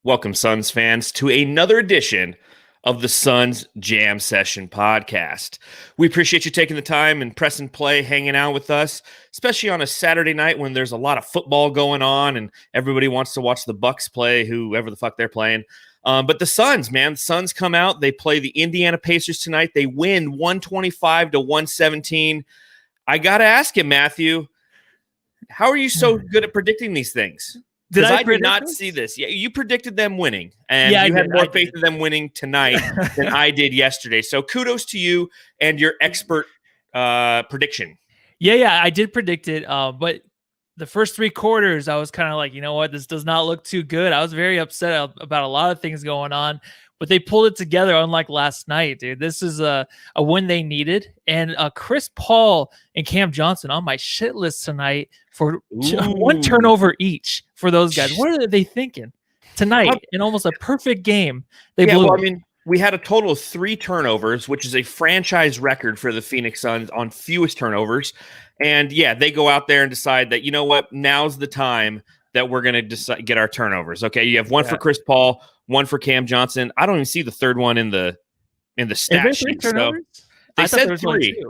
Welcome, Suns fans, to another edition of the Suns Jam Session podcast. We appreciate you taking the time and pressing play, hanging out with us, especially on a Saturday night when there's a lot of football going on and everybody wants to watch the Bucks play, whoever the fuck they're playing. But the Suns, man, the Suns come out. They play the Indiana Pacers tonight. They win 125-117. I got to ask you, Matthew, how are you so good at predicting these things? Because I did not see this. Yeah, you predicted them winning, and you had more faith in them winning tonight than I did yesterday. So kudos to you and your expert prediction. Yeah, I did predict it. But the first three quarters, I was kind of like, you know what, this does not look too good. I was very upset about a lot of things going on, but they pulled it together unlike last night, dude. This is a win they needed. And Chris Paul and Cam Johnson on my shit list tonight for one turnover each for those guys. What are they thinking tonight in almost a perfect game? They blew it. I mean, we had a total of 3 turnovers, which is a franchise record for the Phoenix Suns on fewest turnovers. And yeah, they go out there and decide that, you know what, now's the time that we're going to get our turnovers. Okay, you have one for Chris Paul, one for Cam Johnson. I don't even see the third one in the stat sheet. So they said 3.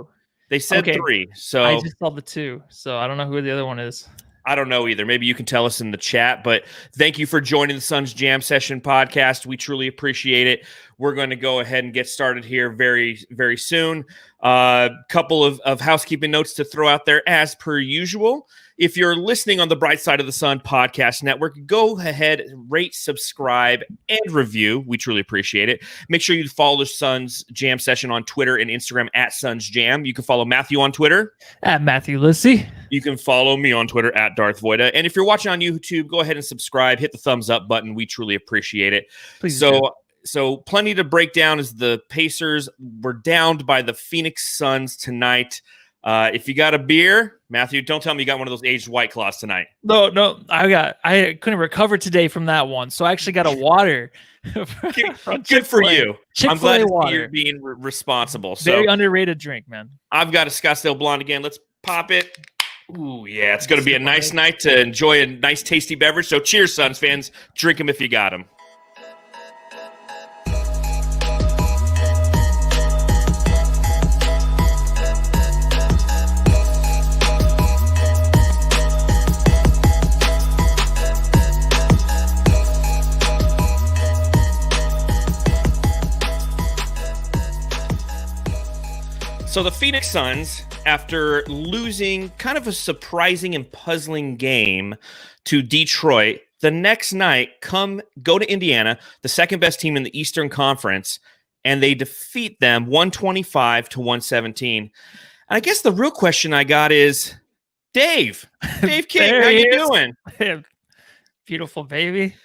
They said 3. So I just saw the 2. So I don't know who the other one is. I don't know either. Maybe you can tell us in the chat, but thank you for joining the Suns Jam Session podcast. We truly appreciate it. We're going to go ahead and get started here very, very soon. Couple of housekeeping notes to throw out there as per usual. If you're listening on the Bright Side of the Sun podcast network, go ahead, rate, subscribe, and review. We truly appreciate it. Make sure you follow the Suns Jam Session on Twitter and Instagram at Suns Jam. You can follow Matthew on Twitter at Matthew Lissy. You can follow me on Twitter at Darth Voida. And if you're watching on YouTube, go ahead and subscribe. Hit the thumbs up button. We truly appreciate it. Please So plenty to break down as the Pacers were downed by the Phoenix Suns tonight. If you got a beer, Matthew, don't tell me you got one of those aged White Claws tonight. No, I couldn't recover today from that one, so I actually got a water. Good for you. I'm glad to see you're being responsible. Very underrated drink, man. I've got a Scottsdale Blonde again. Let's pop it. Ooh, yeah, it's going to be a nice night to enjoy a nice, tasty beverage. So cheers, Suns fans. Drink them if you got them. So the Phoenix Suns, after losing kind of a surprising and puzzling game to Detroit, the next night go to Indiana, the second best team in the Eastern Conference, and they defeat them 125-117. And I guess the real question I got is, Dave King, how you doing? Beautiful baby.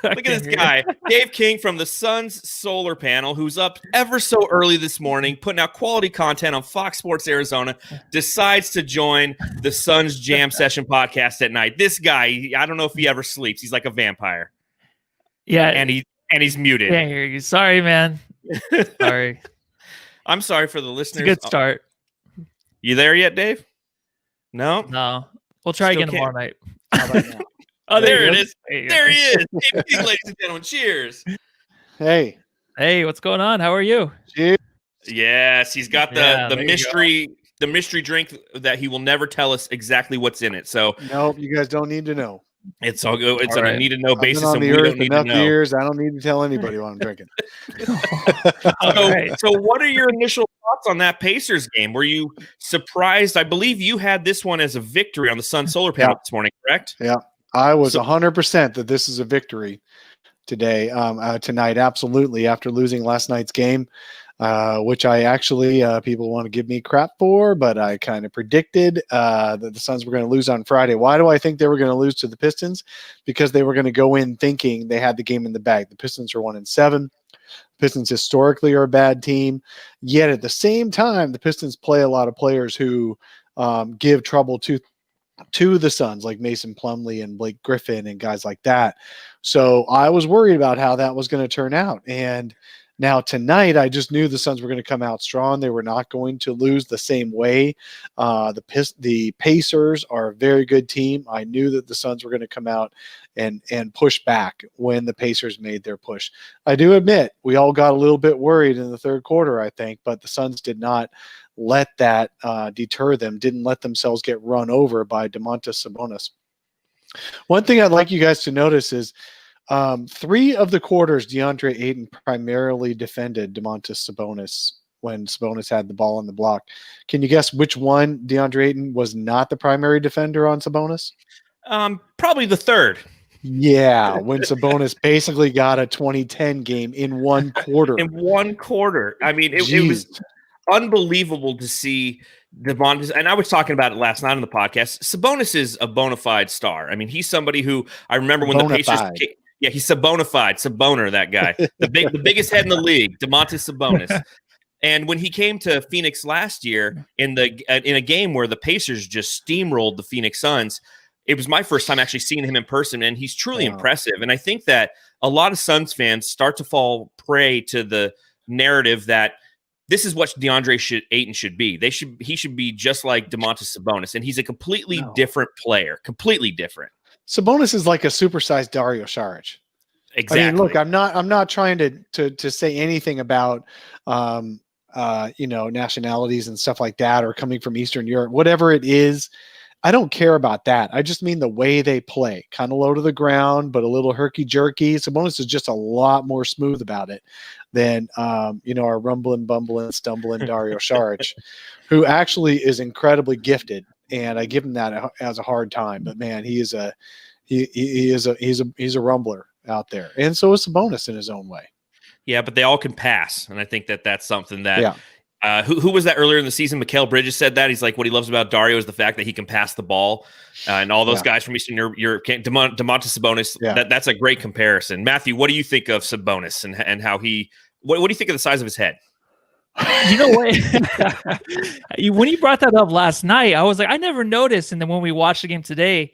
Look at this guy, Dave King from the Suns Solar Panel, who's up ever so early this morning, putting out quality content on Fox Sports Arizona, decides to join the Suns Jam Session podcast at night. This guy, I don't know if he ever sleeps. He's like a vampire. Yeah. And he's muted. Can't hear you. Sorry, man. Sorry. I'm sorry for the listeners. It's a good start. You there yet, Dave? No? No. We'll try again tomorrow night. How about now? Oh, there it is. There he is. Dave King, ladies and gentlemen. Cheers. Hey, what's going on? How are you? Cheers. Yes, he's got the mystery drink that he will never tell us exactly what's in it. So nope, you guys don't need to know. It's all good. It's on a need to know basis. I've been on the earth enough to know. years. I don't need to tell anybody what I'm drinking. So what are your initial thoughts on that Pacers game? Were you surprised? I believe you had this one as a victory on the Sun Solar Panel this morning, correct? Yeah. I was 100% that this is a victory tonight. Absolutely. After losing last night's game, which I actually, people want to give me crap for, but I kind of predicted that the Suns were going to lose on Friday. Why do I think they were going to lose to the Pistons? Because they were going to go in thinking they had the game in the bag. The Pistons are 1-7. Pistons historically are a bad team. Yet at the same time, the Pistons play a lot of players who give trouble to the Suns, like Mason Plumlee and Blake Griffin and guys like that. So I was worried about how that was going to turn out. And Now tonight, I just knew the Suns were going to come out strong. They were not going to lose the same way. The Pacers are a very good team. I knew that the Suns were going to come out and push back when the Pacers made their push. I do admit we all got a little bit worried in the third quarter, I think, but the Suns did not let that deter them, didn't let themselves get run over by Domantas Sabonis. One thing I'd like you guys to notice is 3 of the quarters, DeAndre Ayton primarily defended Domantas Sabonis when Sabonis had the ball on the block. Can you guess which one DeAndre Ayton was not the primary defender on Sabonis? Probably the third. Yeah, when Sabonis basically got a 2010 game in one quarter. In one quarter. I mean, it was unbelievable to see Domantas, and I was talking about it last night on the podcast. Sabonis is a bona fide star. I mean, he's somebody who I remember when the Pacers. Yeah, he's a bona fide Saboner, that guy, the biggest head in the league, Domantas Sabonis. And when he came to Phoenix last year in a game where the Pacers just steamrolled the Phoenix Suns, it was my first time actually seeing him in person, and he's truly impressive. And I think that a lot of Suns fans start to fall prey to the narrative that this is what DeAndre Ayton should be. He should be just like Domantas Sabonis, and he's a completely different player, completely different. Sabonis is like a supersized Dario Saric. Exactly. I mean, look, I'm not trying to say anything about nationalities and stuff like that, or coming from Eastern Europe, whatever it is. I don't care about that. I just mean the way they play, kind of low to the ground, but a little herky-jerky. Sabonis is just a lot more smooth about it than, our rumbling, bumbling, stumbling Dario Saric, who actually is incredibly gifted. And I give him that as a hard time. But, man, he's a rumbler out there. And so is Sabonis in his own way. Yeah, but they all can pass. And I think that that's something that who was that earlier in the season? Mikal Bridges said that. He's like, what he loves about Dario is the fact that he can pass the ball. And all those guys from Eastern Europe, Domantas Sabonis, that's a great comparison. Matthew, what do you think of Sabonis and how he – what do you think of the size of his head? You know what? When you brought that up last night, I was like, I never noticed. And then when we watched the game today,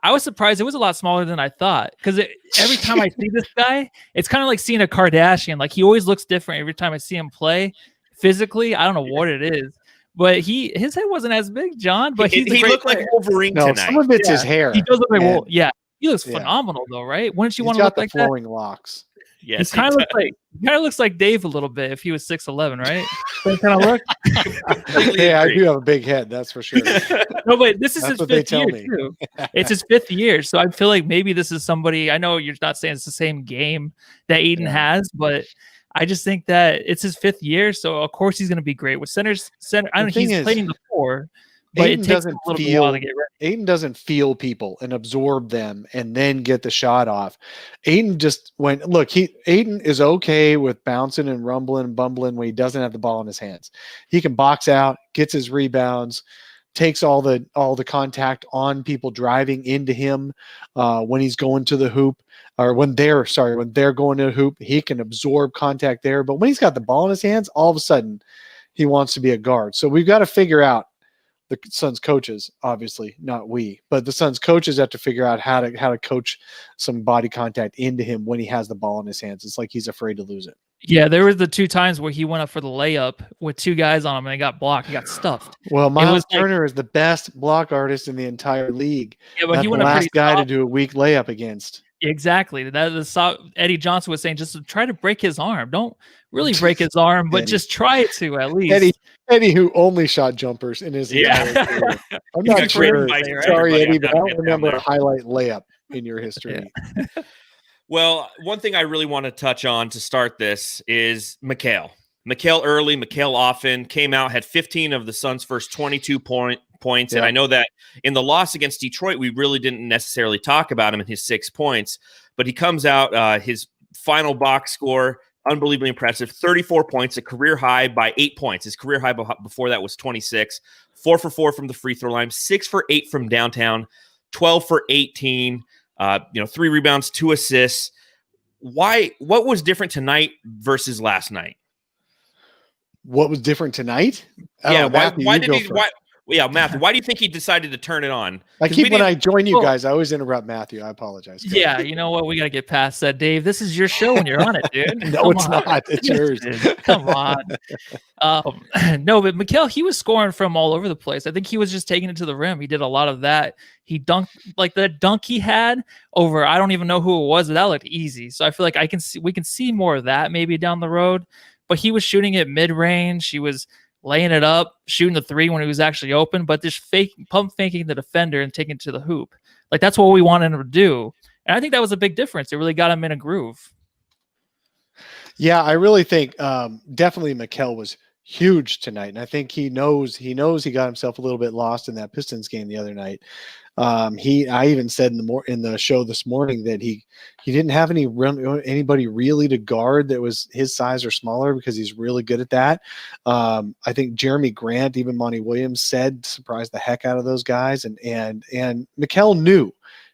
I was surprised it was a lot smaller than I thought. Because every time I see this guy, it's kind of like seeing a Kardashian. Like, he always looks different every time I see him play. Physically, I don't know what it is. But his head wasn't as big, John. But he looked like Wolverine tonight. Some of it's his hair. He does look like he looks phenomenal though, right? Wouldn't you want to look like that? He's got the flowing locks. Yes, he kind of looks like Dave a little bit if he was 6'11", right? That kind of look. Yeah, I do have a big head, that's for sure. No, but this is his 5th year too. It's his 5th year, so I feel like maybe this is somebody. I know you're not saying it's the same game that Ayton has, but I just think that it's his 5th year, so of course he's going to be great with center. I know he's playing the 4. But it takes a little while to get ready. Ayton doesn't feel people and absorb them and then get the shot off. Ayton just went, look, Ayton is okay with bouncing and rumbling and bumbling when he doesn't have the ball in his hands. He can box out, gets his rebounds, takes all the contact on people driving into him when he's going to the hoop, or when they're going to the hoop, he can absorb contact there. But when he's got the ball in his hands, all of a sudden he wants to be a guard. So we've got to figure out, the Suns coaches, obviously not we, but the Suns coaches have to figure out how to coach some body contact into him when he has the ball in his hands. It's like he's afraid to lose it. Yeah, there were the 2 times where he went up for the layup with 2 guys on him and he got blocked. He got stuffed. Well, Miles Turner is the best block artist in the entire league. Yeah, but he went the last guy to do a weak layup against. Exactly. Eddie Johnson was saying, just try to break his arm. Don't really break his arm, but just try to at least. Eddie, who only shot jumpers in his entire career. I'm not sure. Sorry, Eddie, but I don't remember a highlight layup in your history. Yeah. Well, one thing I really want to touch on to start this is Mikal. Mikal early, Mikal often came out, had 15 of the Suns' first 22 points. Yeah. And I know that in the loss against Detroit, we really didn't necessarily talk about him in his 6 points, but he comes out, his final box score, unbelievably impressive, 34 points, a career high by 8 points. His career high before that was 26, 4 for 4 from the free throw line, 6 for 8 from downtown, 12 for 18, 3 rebounds, 2 assists. What was different tonight versus last night? What was different tonight? Yeah, Yeah, Matthew, why do you think he decided to turn it on? When I join you guys, I always interrupt Matthew. I apologize. Yeah, you know what? We got to get past that, Dave. This is your show when you're on it, dude. No, it's not. It's yours. Come on. No, but Mikal, he was scoring from all over the place. I think he was just taking it to the rim. He did a lot of that. He dunked like the dunk he had over. I don't even know who it was, but that looked easy. So I feel like we can see more of that maybe down the road. But he was shooting it mid range. He was laying it up, shooting the three when he was actually open, but just pump faking the defender and taking it to the hoop. Like that's what we wanted him to do. And I think that was a big difference. It really got him in a groove. Yeah, I really think definitely Mikal was huge tonight. And I think he knows he got himself a little bit lost in that Pistons game the other night. I even said in the show this morning that he didn't have anybody really to guard that was his size or smaller because he's really good at that. I think Jeremy Grant, even Monty Williams surprised the heck out of those guys. And Mikal knew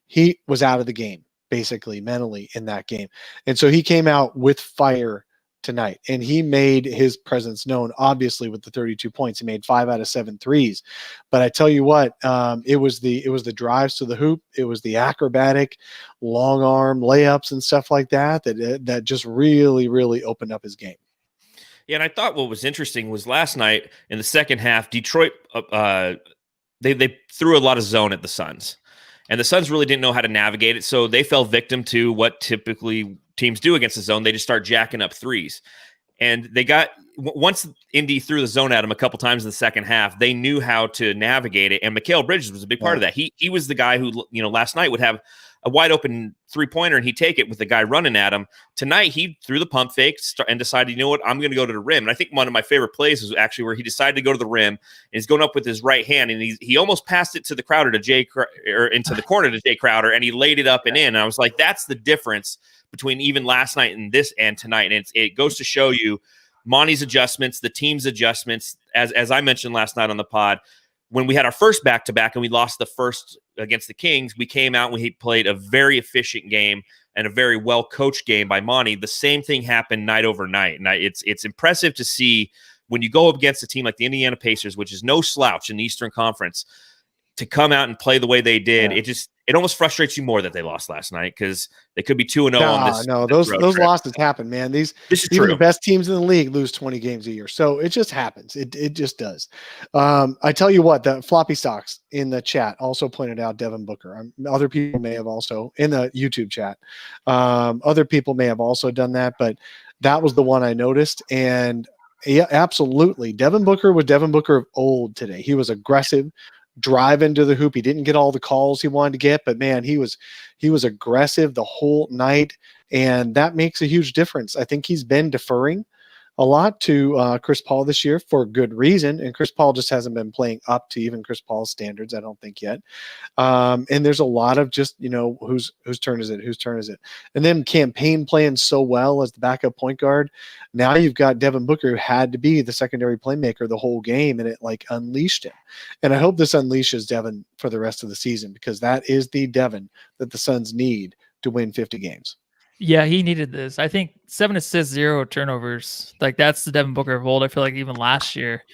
he was out of the game basically mentally in that game. And so he came out with fire tonight and he made his presence known, obviously with the 32 points. He made 5 out of 7 threes. But I tell you what, it was the drives to the hoop. It was the acrobatic long arm layups and stuff like that just really, really opened up his game. Yeah, and I thought what was interesting was last night in the second half, Detroit, they threw a lot of zone at the Suns. And the Suns really didn't know how to navigate it, so they fell victim to what typically teams do against the zone. They just start jacking up threes. And once Indy threw the zone at him a couple times in the second half, they knew how to navigate it. And Mikal Bridges was a big part of that. He was the guy who, last night would have a wide open 3-pointer and he'd take it with the guy running at him. Tonight, he threw the pump fake and decided, you know what, I'm going to go to the rim. And I think one of my favorite plays was actually where he decided to go to the rim and he's going up with his right hand and he almost passed it to the Crowder or into the corner to Jay Crowder and he laid it up and in. And I was like, that's the difference between even last night and this and tonight. And it goes to show you Monty's adjustments, the team's adjustments. As I mentioned last night on the pod, when we had our first back-to-back and we lost the first against the Kings, we came out and we played a very efficient game and a very well-coached game by Monty. The same thing happened night over night. And it's impressive to see when you go up against a team like the Indiana Pacers, which is no slouch in the Eastern Conference, to come out and play the way they did. Yeah. It almost frustrates you more that they lost last night because they could be 2-0 on this. No, those losses happen, man. This is even true. The best teams in the league lose 20 games a year. So it just happens. It just does. I tell you what, the floppy socks in the chat also pointed out Devin Booker. Other people may have also in the YouTube chat. Other people may have also done that, but that was the one I noticed. And yeah, absolutely. Devin Booker was Devin Booker of old today. He was aggressive, drive into the hoop. He didn't get all the calls he wanted to get, but man, he was aggressive the whole night, and that makes a huge difference. I think he's been deferring a lot to Chris Paul this year for good reason, and Chris Paul just hasn't been playing up to even Chris Paul's standards, I don't think yet. And there's a lot of just, whose turn is it? And then Campaign playing so well as the backup point guard. Now you've got Devin Booker, who had to be the secondary playmaker the whole game, and it unleashed him. And I hope this unleashes Devin for the rest of the season, because that is the Devin that the Suns need to win 50 games. Yeah, he needed this. I think 7 assists, 0 turnovers. That's the Devin Booker of old. I feel like even last year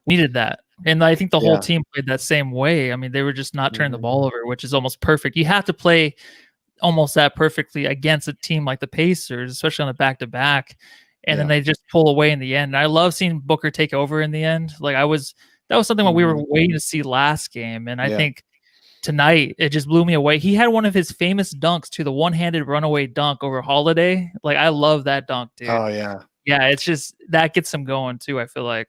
needed that. And I think the whole team played that same way. I mean, they were just not turning the ball over, which is almost perfect. You have to play almost that perfectly against a team like the Pacers, especially on the back-to-back. And then they just pull away in the end. And I love seeing Booker take over in the end. That was something that we were waiting to see last game. And I think tonight, it just blew me away. He had one of his famous dunks to the one-handed runaway dunk over Holiday. I love that dunk, dude. Oh, yeah. Yeah, it's just that gets him going, too, I feel like.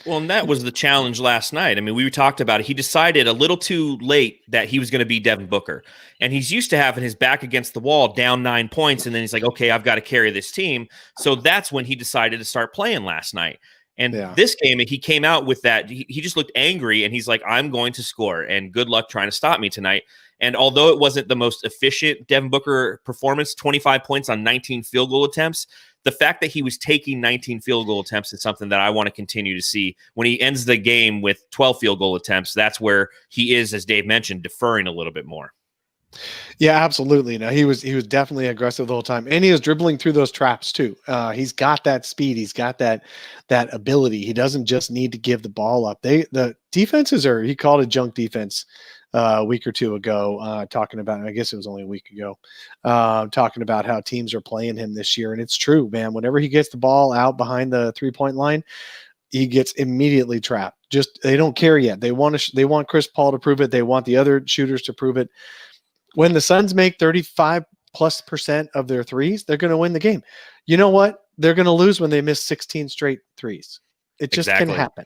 Well, and that was the challenge last night. I mean, we talked about it. He decided a little too late that he was going to be Devin Booker. And he's used to having his back against the wall, down 9 points, and then he's like, okay, I've got to carry this team. So that's when he decided to start playing last night. And this game, he came out with that. He just looked angry, and he's like, I'm going to score, and good luck trying to stop me tonight. And although it wasn't the most efficient Devin Booker performance, 25 points on 19 field goal attempts, the fact that he was taking 19 field goal attempts is something that I want to continue to see. When he ends the game with 12 field goal attempts, that's where he is, as Dave mentioned, deferring a little bit more. Yeah, absolutely. No, he was definitely aggressive the whole time, and he was dribbling through those traps too. He's got that speed. He's got that ability. He doesn't just need to give the ball up. The defenses are. He called it junk defense a week or two ago, talking about. I guess it was only a week ago, talking about how teams are playing him this year, and it's true, man. Whenever he gets the ball out behind the 3-point line, he gets immediately trapped. Just they don't care yet. They want Chris Paul to prove it. They want the other shooters to prove it. When the Suns make 35+% of their threes, they're going to win the game. You know what? They're going to lose when they miss 16 straight threes. It just can happen.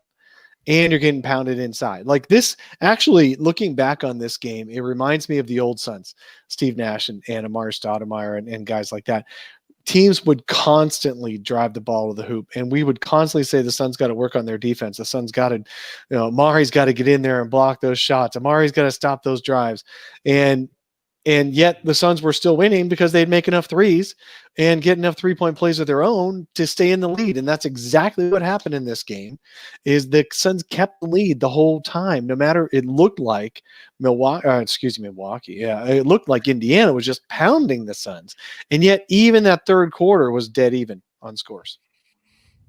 And you're getting pounded inside. Like this, actually, looking back on this game, it reminds me of the old Suns, Steve Nash and Amari Stoudemire and guys like that. Teams would constantly drive the ball to the hoop, and we would constantly say the Suns got to work on their defense. The Suns got to, Amari's got to get in there and block those shots. Amari's got to stop those drives. And yet the Suns were still winning because they'd make enough threes and get enough 3-point plays of their own to stay in the lead. And that's exactly what happened in this game. Is the Suns kept the lead the whole time, no matter it looked like Milwaukee. Yeah, it looked like Indiana was just pounding the Suns, and yet even that third quarter was dead even on scores.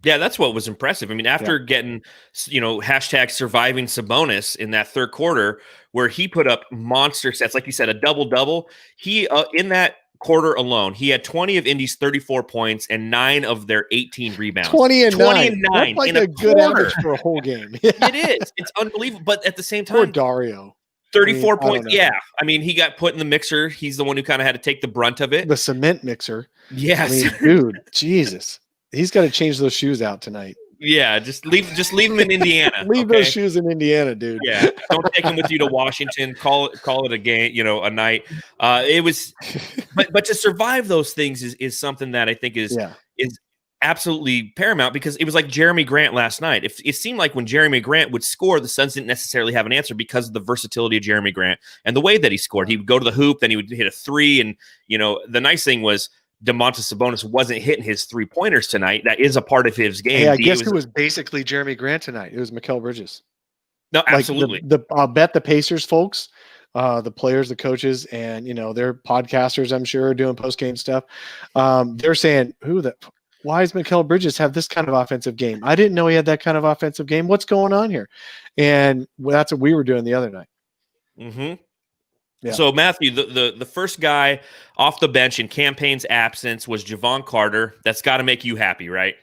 Yeah, that's what was impressive. I mean, after getting, hashtag surviving Sabonis in that third quarter, where he put up monster sets, like you said, a double-double. He, in that quarter alone, he had 20 of Indy's 34 points and 9 of their 18 rebounds. 20 and 9. That's like in a good average for a whole game. Yeah. It is. It's unbelievable. But at the same time, poor Dario. 34 points. Yeah. I mean, he got put in the mixer. He's the one who kind of had to take the brunt of it. The cement mixer. Yes. I mean, dude, Jesus. He's got to change those shoes out tonight. Yeah, just leave him in Indiana. Leave those shoes in Indiana, dude. Yeah, don't take him with you to Washington. Call it a game, a night. It was, but to survive those things is something that I think is absolutely paramount, because it was like Jeremy Grant last night. If it seemed like when Jeremy Grant would score, the Suns didn't necessarily have an answer because of the versatility of Jeremy Grant and the way that he scored. He would go to the hoop, then he would hit a three, and the nice thing was, Domantas Sabonis wasn't hitting his 3-pointers tonight. That is a part of his game. Hey, I guess it was basically Jeremy Grant tonight. It was Mikal Bridges. No, absolutely. I'll bet the Pacers folks, the players, the coaches, and they're podcasters, I'm sure, doing post-game stuff. They're saying, why does Mikal Bridges have this kind of offensive game? I didn't know he had that kind of offensive game. What's going on here? And that's what we were doing the other night. Mm-hmm. Yeah. So, Matthew, the first guy off the bench in Campaign's absence was Javon Carter. That's got to make you happy, right?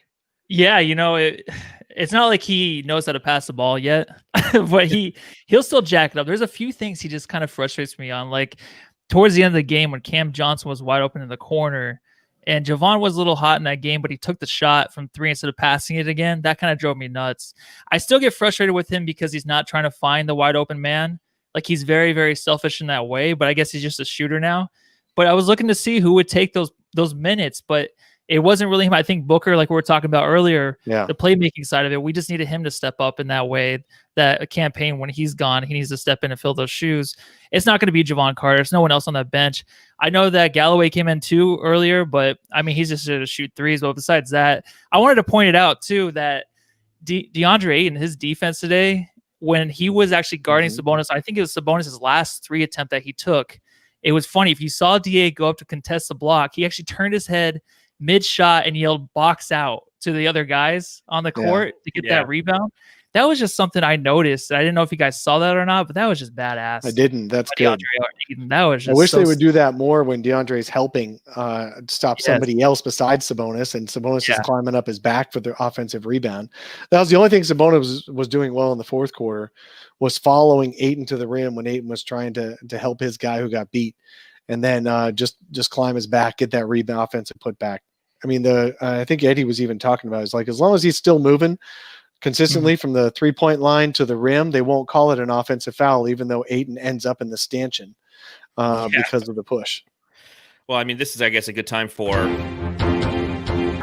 Yeah, it's not like he knows how to pass the ball yet, but he'll still jack it up. There's a few things he just kind of frustrates me on. Like towards the end of the game when Cam Johnson was wide open in the corner, and Javon was a little hot in that game, but he took the shot from 3 instead of passing it again. That kind of drove me nuts. I still get frustrated with him because he's not trying to find the wide open man. Like he's very, very selfish in that way, but I guess he's just a shooter now. But I was looking to see who would take those minutes, but it wasn't really him. I think Booker, like we were talking about earlier, the playmaking side of it, we just needed him to step up in that way. That a Campaign, when he's gone, he needs to step in and fill those shoes. It's not going to be Javon Carter. There's no one else on that bench. I know that Galloway came in too earlier, but I mean, he's just there to shoot threes. But besides that, I wanted to point it out too that DeAndre Ayton, his defense today, when he was actually guarding Sabonis, I think it was Sabonis' last 3 attempt that he took. It was funny. If you saw DA go up to contest the block, he actually turned his head mid-shot and yelled "box out" to the other guys on the court to get that rebound. That was just something I noticed. I didn't know if you guys saw that or not, but that was just badass. I didn't. That's good. That was just I wish they would do that more when DeAndre's helping stop somebody else besides Sabonis, and Sabonis is climbing up his back for the offensive rebound. That was the only thing Sabonis was doing well in the fourth quarter, was following Ayton to the rim when Ayton was trying to help his guy who got beat, and then just climb his back, get that rebound, offensive putback. I mean, I think Eddie was even talking about it. It's like, as long as he's still moving consistently from the 3-point line to the rim, they won't call it an offensive foul, even though Ayton ends up in the stanchion because of the push. Well, I mean, this is, I guess, a good time for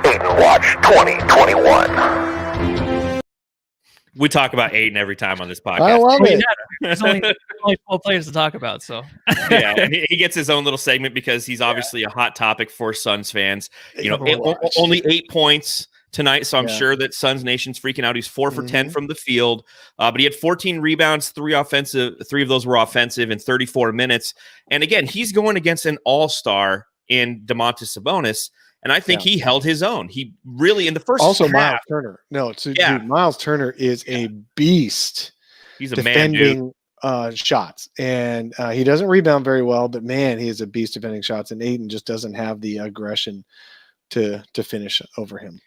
Ayton Watch 2021. We talk about Ayton every time on this podcast. I love it. There's only 12 players to talk about, so yeah, and he gets his own little segment because he's obviously a hot topic for Suns fans. Only 8 points, tonight, so I'm Yeah. sure that Suns Nation's freaking out. He's 4 for 10 Mhm. from the field, but he had 14 rebounds, 3 of those were offensive in 34 minutes. And again, he's going against an all-star in Domantas Sabonis, and I think he held his own. He really, in the first Also, half, Miles Turner. No, dude, Miles Turner is a beast. He's a man, dude. Defending shots, and he doesn't rebound very well, but man, he is a beast defending shots, and Aiden just doesn't have the aggression to finish over him.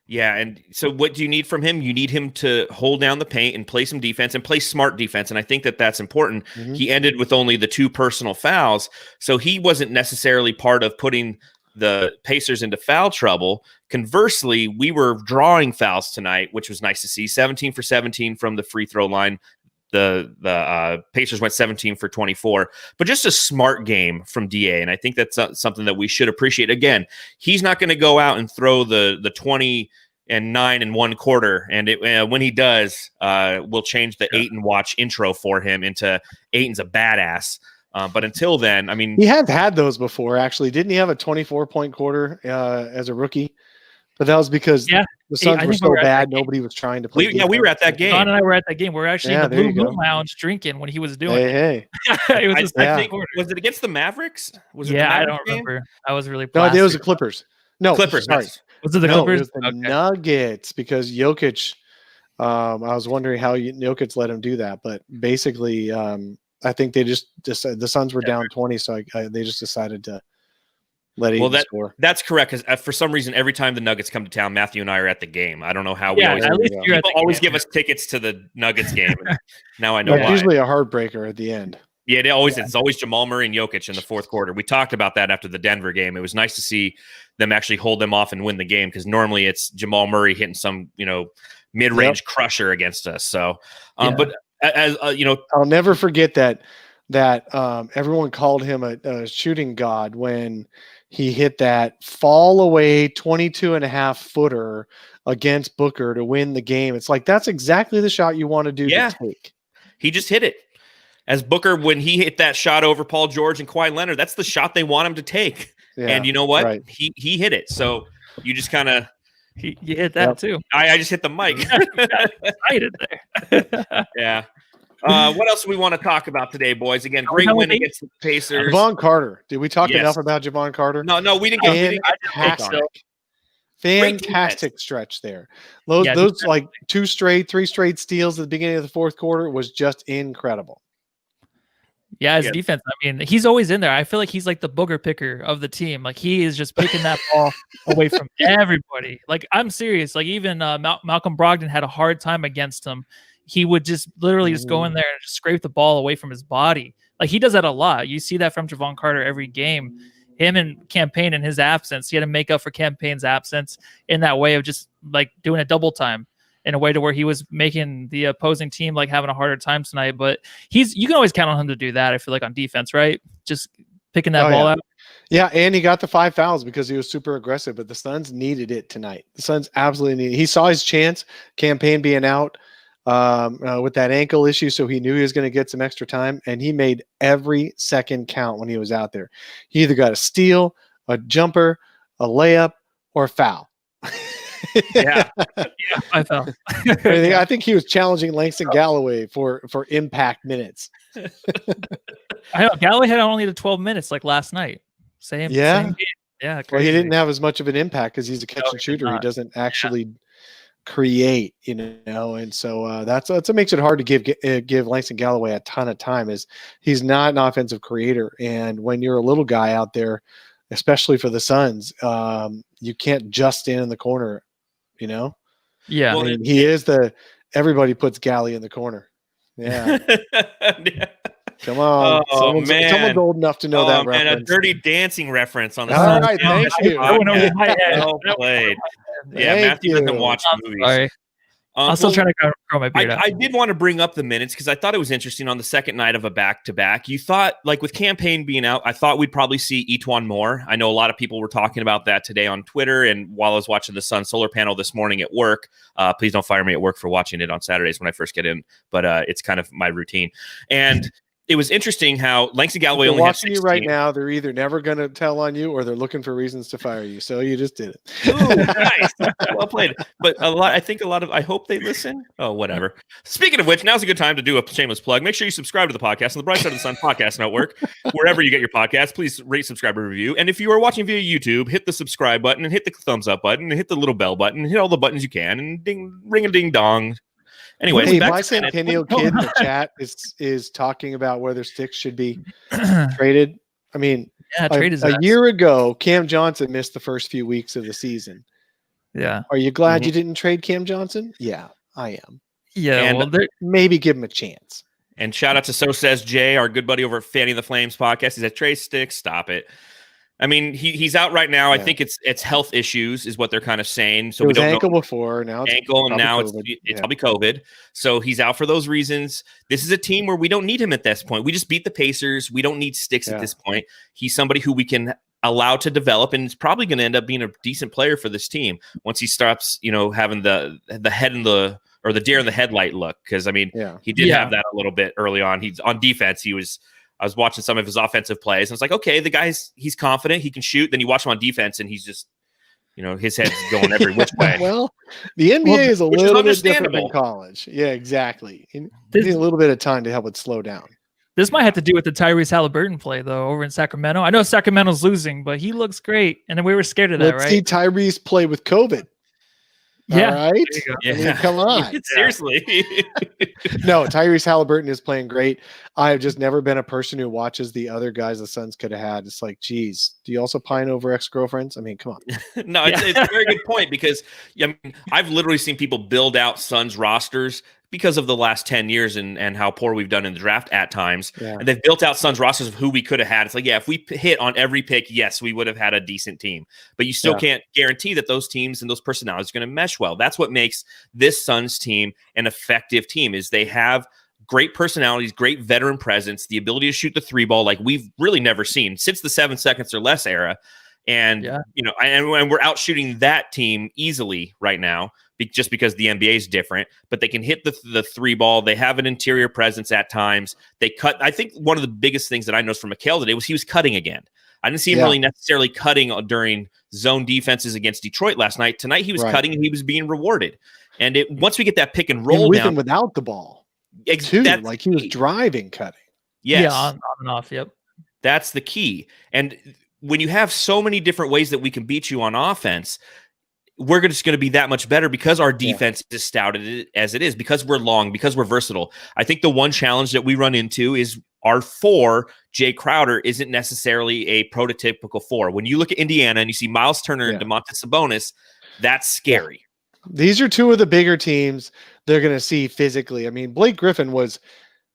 Yeah, and so what do you need from him? You need him to hold down the paint and play some defense and play smart defense, and I think that that's important. Mhm. He ended with only the 2 personal fouls, so he wasn't necessarily part of putting the Pacers into foul trouble. Conversely, we were drawing fouls tonight, which was nice to see. 17 for 17 from the free throw line. The Pacers went 17 for 24, but just a smart game from DA, and I think that's something that we should appreciate. Again, he's not going to go out and throw the 20 and 9 in one quarter, and when he does, we'll change the Ayton watch intro for him into Ayton's a badass. But until then, I mean, he has had those before. Actually, didn't he have a 24-point quarter as a rookie? But that was because the Suns were so bad, nobody was trying to play. We were at that game. Don and I were at that game. We were actually in the Blue Moon Lounge drinking when he was doing it. Hey. It was his second quarter. Was it against the Mavericks? Was it I don't remember. I was really No, it was the Clippers. No, Clippers. Sorry. Was it the Clippers? It was the Nuggets, because Jokic. I was wondering how Jokic let him do that, but basically, I think they just decided, the Suns were down 20, so they just decided to let Aiden score. That's correct, because for some reason, every time the Nuggets come to town, Matthew and I are at the game. I don't know how people always give us tickets to the Nuggets game. And now I know why. It's usually a heartbreaker at the end. Yeah, it's always Jamal Murray and Jokic in the fourth quarter. We talked about that after the Denver game. It was nice to see them actually hold them off and win the game, because normally it's Jamal Murray hitting some mid-range crusher against us. So, but as I'll never forget that everyone called him a shooting god when he hit that fall away 22.5 footer against Booker to win the game. It's like, that's exactly the shot you want to do to take. He just hit it. As Booker, when he hit that shot over Paul George and Kawhi Leonard, that's the shot they want him to take. Yeah, and you know what? Right. He hit it. So you just kind of you hit that too. I just hit the mic. Excited there. Yeah. What else do we want to talk about today, boys? Again, great win against the Pacers. Javon Carter. Did we talk enough about Javon Carter? No, we didn't get fantastic stretch there. Those like 3 straight steals at the beginning of the fourth quarter was just incredible. Yeah, his defense. I mean, he's always in there. I feel like he's like the booger picker of the team. Like, he is just picking that ball away from everybody. Like, I'm serious. Like, even Malcolm Brogdon had a hard time against him. He would just literally just go in there and just scrape the ball away from his body. Like, he does that a lot. You see that from Javon Carter every game. Him and Campaign in his absence, he had to make up for Campaign's absence in that way of just like doing a double time in a way to where he was making the opposing team like having a harder time tonight. But you can always count on him to do that. I feel like on defense, right? Just picking that ball out. Yeah, and he got the 5 fouls because he was super aggressive. But the Suns needed it tonight. The Suns absolutely needed it. He saw his chance, Campaign being out with that ankle issue, so he knew he was going to get some extra time, and he made every second count when he was out there. He either got a steal, a jumper, a layup, or a foul. I fell. I think he was challenging Langston Galloway for impact minutes. I know Galloway had only the 12 minutes like last night. Same game. Yeah. Crazy. Well, he didn't have as much of an impact because he's a catch and shooter. He doesn't actually create, and so that's what makes it hard to give Langston Galloway a ton of time. Is he's not an offensive creator, and when you're a little guy out there, especially for the Suns, you can't just stand in the corner. Yeah. I mean, he is everybody puts Galley in the corner. Yeah. Come on. Someone's old enough to know that reference. And a Dirty Dancing reference on the All right, thank you. Well played. Yeah, Matthew doesn't watch movies. Sorry. I'm still trying to grow my beard out. I did want to bring up the minutes because I thought it was interesting on the second night of a back-to-back. You thought, like with Campaign being out, I thought we'd probably see Etuan more. I know a lot of people were talking about that today on Twitter and while I was watching the Sun Solar Panel this morning at work. Please don't fire me at work for watching it on Saturdays when I first get in, but it's kind of my routine. And it was interesting how Langston Galloway They're only had watching 16. you right now. They're either never going to tell on you or they're looking for reasons to fire you. So you just did it. Ooh, nice. Well played. But I hope they listen. Oh, whatever. Speaking of which, now's a good time to do a shameless plug. Make sure you subscribe to the podcast on the Bright Side of the Sun Podcast Network. Wherever you get your podcast, please rate, subscribe, and review. And if you are watching via YouTube, hit the subscribe button and hit the thumbs up button and hit the little bell button, hit all the buttons you can, and ring a ding dong. Anyways, hey, back my to Bennett. Centennial kid in the chat is talking about whether Sticks should be traded. I mean, trade his a ass. year ago, Cam Johnson missed the first few weeks of the season. Yeah. Are you glad you didn't trade Cam Johnson? Yeah, I am. Yeah. And- well, Maybe give him a chance. And shout out to So Says Jay, our good buddy over at Fanning the Flames podcast. He said, Trey Sticks, stop it. I mean, he's out right now. I think it's health issues is what they're kind of saying. So it we was don't ankle know. before, now it's Ankle, and now COVID. it's probably COVID. So he's out for those reasons. This is a team where we don't need him at this point. We just beat the Pacers. We don't need Sticks at this point. He's somebody who we can allow to develop, and is probably going to end up being a decent player for this team once he stops, having the head in the or the deer in the headlight look. Because I mean, he did have that a little bit early on. He's on defense. I was watching some of his offensive plays, and it's like, okay, the guy's he's confident, he can shoot. Then you watch him on defense, and he's just, his head's going every which way. Well, the NBA is a little bit different than understandable. college. Yeah, exactly. You need a little bit of time to help it slow down. This might have to do with the Tyrese Halliburton play, though, over in Sacramento. I know Sacramento's losing, but he looks great. And then we were scared of that, Let's right? see Tyrese play with COVID. Yeah. All right. Yeah. I mean, come on. Seriously. No, Tyrese Halliburton is playing great. I have just never been a person who watches the other guys the Suns could have had. It's like, geez, do you also pine over ex-girlfriends? I mean, come on. No, it's a very good point because I've literally seen people build out Suns rosters because of the last 10 years and how poor we've done in the draft at times. Yeah. And they've built out Suns rosters of who we could have had. It's like, if we hit on every pick, yes, we would have had a decent team. But you still can't guarantee that those teams and those personalities are going to mesh well. That's what makes this Suns team an effective team, is they have great personalities, great veteran presence, the ability to shoot the three ball like we've really never seen since the 7 seconds or less era. And, and we're out shooting that team easily right now just because the NBA is different, but they can hit the three ball. They have an interior presence at times. They cut. I think one of the biggest things that I noticed from Mikal today was he was cutting again. I didn't see him really necessarily cutting during zone defenses against Detroit last night. Tonight he was cutting and he was being rewarded. And once we get that pick and roll with down and without the ball, too, like he was driving, cutting. Yes. Yeah, on and off. Yep. That's the key. And when you have so many different ways that we can beat you on offense, we're just going to be that much better because our defense is stout as it is, because we're long, because we're versatile. I think the one challenge that we run into is our 4, Jay Crowder, isn't necessarily a prototypical 4. When you look at Indiana and you see Miles Turner and Domantas Sabonis, that's scary. These are two of the bigger teams they're going to see physically. I mean, Blake Griffin was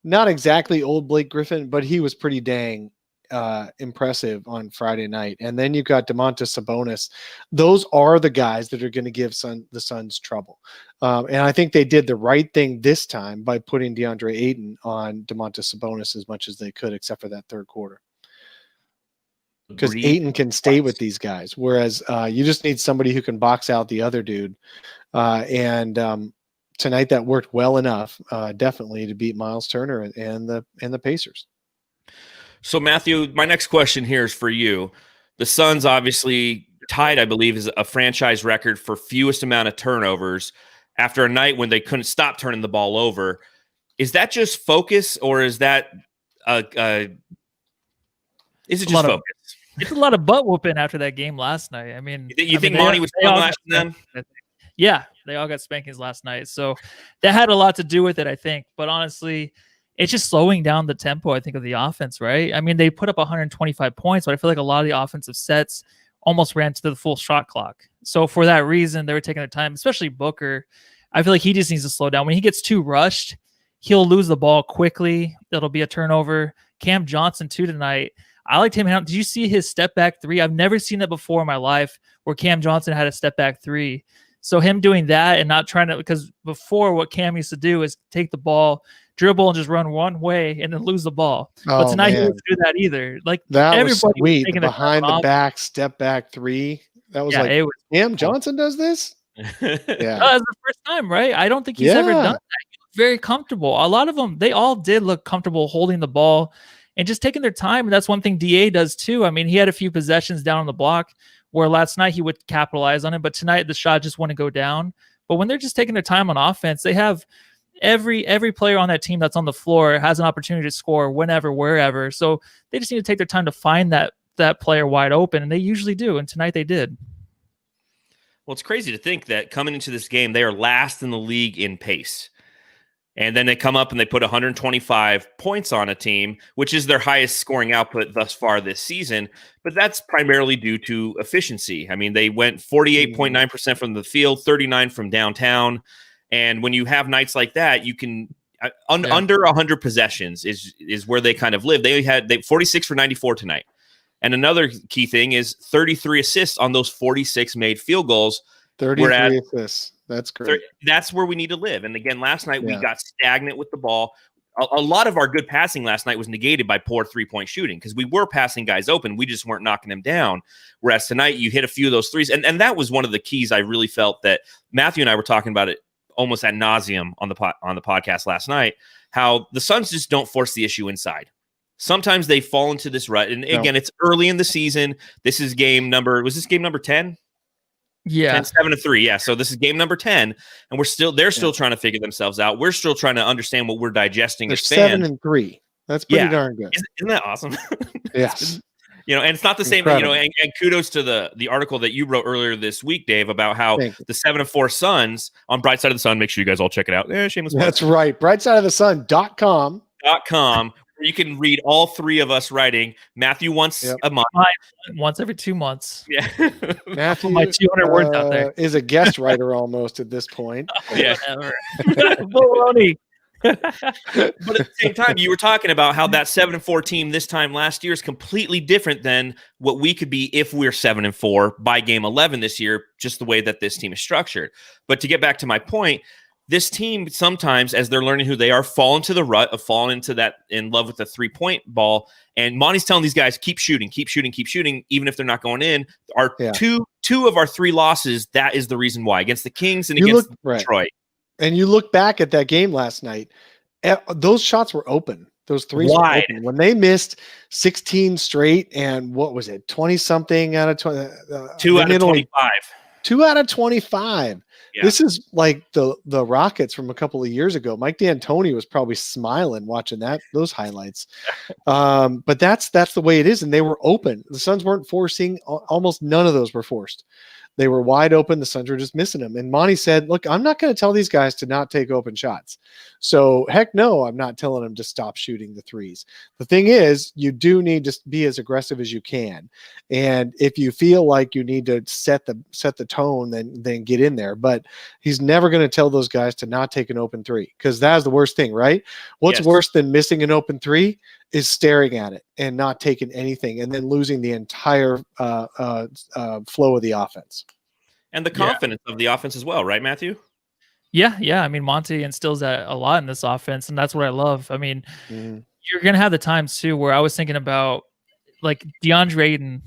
not exactly old Blake Griffin, but he was pretty dang impressive on Friday night. And then you've got Domantas Sabonis. Those are the guys that are going to give the Suns trouble. And I think they did the right thing this time by putting DeAndre Ayton on Domantas Sabonis as much as they could, except for that third quarter. Because Ayton can stay with these guys, whereas you just need somebody who can box out the other dude. And tonight that worked well enough, definitely, to beat Miles Turner and the Pacers. So, Matthew, my next question here is for you. The Suns obviously tied, I believe, is a franchise record for fewest amount of turnovers after a night when they couldn't stop turning the ball over. Is that just focus, or is that is it just focus? It's a lot of butt whooping after that game last night. I mean, you think Monty was lashing them? Yeah, they all got spankings last night. So that had a lot to do with it, I think. But honestly, it's just slowing down the tempo, I think, of the offense, right? I mean, they put up 125 points, but I feel like a lot of the offensive sets almost ran to the full shot clock. So for that reason, they were taking their time, especially Booker. I feel like he just needs to slow down. When he gets too rushed, he'll lose the ball quickly. It'll be a turnover. Cam Johnson, too, tonight. I liked him. Did you see his step back 3? I've never seen that before in my life where Cam Johnson had a step back 3. So him doing that and not trying to, because before what Cam used to do is take the ball, dribble, and just run one way and then lose the ball. But tonight he didn't do that either. Like that was sweet. Was behind the back, step back 3. That was Cam Johnson does this? That was the first time, right? I don't think he's ever done that. very comfortable. A lot of them, they all did look comfortable holding the ball and just taking their time. And that's one thing DA does too. I mean, he had a few possessions down on the block where last night he would capitalize on it, but tonight the shot just wouldn't go down. But when they're just taking their time on offense, they have every player on that team that's on the floor has an opportunity to score whenever, wherever. So they just need to take their time to find that player wide open, and they usually do. And tonight they did. Well, it's crazy to think that coming into this game, they are last in the league in pace. And then they come up and they put 125 points on a team, which is their highest scoring output thus far this season. But that's primarily due to efficiency. I mean, they went 48.9% from the field, 39 from downtown. And when you have nights like that, you can under 100 possessions is where they kind of live. They 46 for 94 tonight. And another key thing is 33 assists on those 46 made field goals. 33 assists. That's great. That's where we need to live. And again, last night we got stagnant with the ball. A lot of our good passing last night was negated by poor three-point shooting because we were passing guys open. We just weren't knocking them down. Whereas tonight you hit a few of those threes. And that was one of the keys. I really felt that Matthew and I were talking about it almost ad nauseum on the podcast last night, how the Suns just don't force the issue inside. Sometimes they fall into this rut. And again, it's early in the season. This is game number 10? Yeah. 7-3. Yeah. So this is game number 10. And they're still trying to figure themselves out. We're still trying to understand what we're digesting as fans. 7-3. That's pretty darn good. Isn't that awesome? Yes. And it's not the same, and kudos to the article that you wrote earlier this week, Dave, about how the 7-4 Suns on Bright Side of the Sun. Make sure you guys all check it out. Shameless. That's right. Brightsideofthesun.com. You can read all three of us writing. Matthew once a month. Once every 2 months. Yeah. Matthew, my 200 words out there. Is a guest writer almost at this point. Baloney. But at the same time, you were talking about how that 7-4 team this time last year is completely different than what we could be if we're 7-4 by game 11 this year, just the way that this team is structured. But to get back to my point, this team sometimes, as they're learning who they are, fall into the rut of falling into that in love with the 3-point ball. And Monty's telling these guys, keep shooting, even if they're not going in. Our two of our 3 losses, that is the reason why. Against the Kings and against Detroit. And you look back at that game last night, those shots were open. Those threes were open. When they missed 16 straight and what was it, 20-something out of 20? 2 out of 25. 2 out of 25. Yeah. This is like the Rockets from a couple of years ago. Mike D'Antoni was probably smiling watching those highlights. But that's the way it is, and they were open. The Suns weren't forcing. Almost none of those were forced. They were wide open. The Suns were just missing them. And Monty said, look, I'm not going to tell these guys to not take open shots. So heck no, I'm not telling them to stop shooting the threes. The thing is, you do need to be as aggressive as you can. And if you feel like you need to set the tone, then get in there. But he's never going to tell those guys to not take an open three, because that's the worst thing, right? What's worse than missing an open three is staring at it and not taking anything and then losing the entire flow of the offense. And the confidence of the offense as well, right, Matthew? Yeah. I mean, Monty instills that a lot in this offense, and that's what I love. I mean, you're going to have the times, too, where I was thinking about, like, DeAndre Ayton.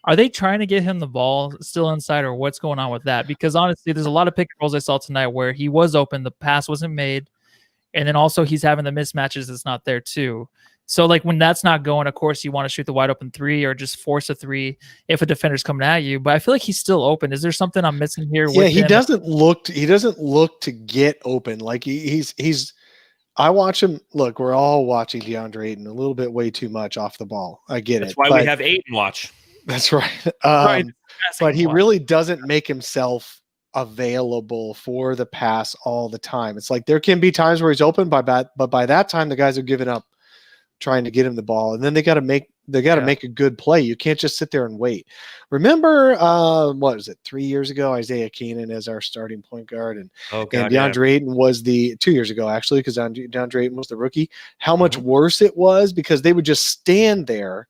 Are they trying to get him the ball still inside, or what's going on with that? Because, honestly, there's a lot of pick and rolls I saw tonight where he was open, the pass wasn't made, and then also he's having the mismatches that's not there, too. So, like, when that's not going, of course, you want to shoot the wide open three or just force a three if a defender's coming at you. But I feel like he's still open. Is there something I'm missing here? Yeah, he doesn't look to get open. Like he's. I watch him. Look, we're all watching DeAndre Ayton a little bit way too much off the ball. I get that's it. That's why we have Ayton watch. That's right. But he really doesn't make himself available for the pass all the time. It's like there can be times where he's open, but by that time the guys have given up trying to get him the ball, and then they got to make a good play. You can't just sit there and wait. Remember, what was it, 3 years ago, Isaiah Keenan as our starting point guard, and DeAndre Ayton was 2 years ago actually, because DeAndre Ayton was the rookie. How much worse it was, because they would just stand there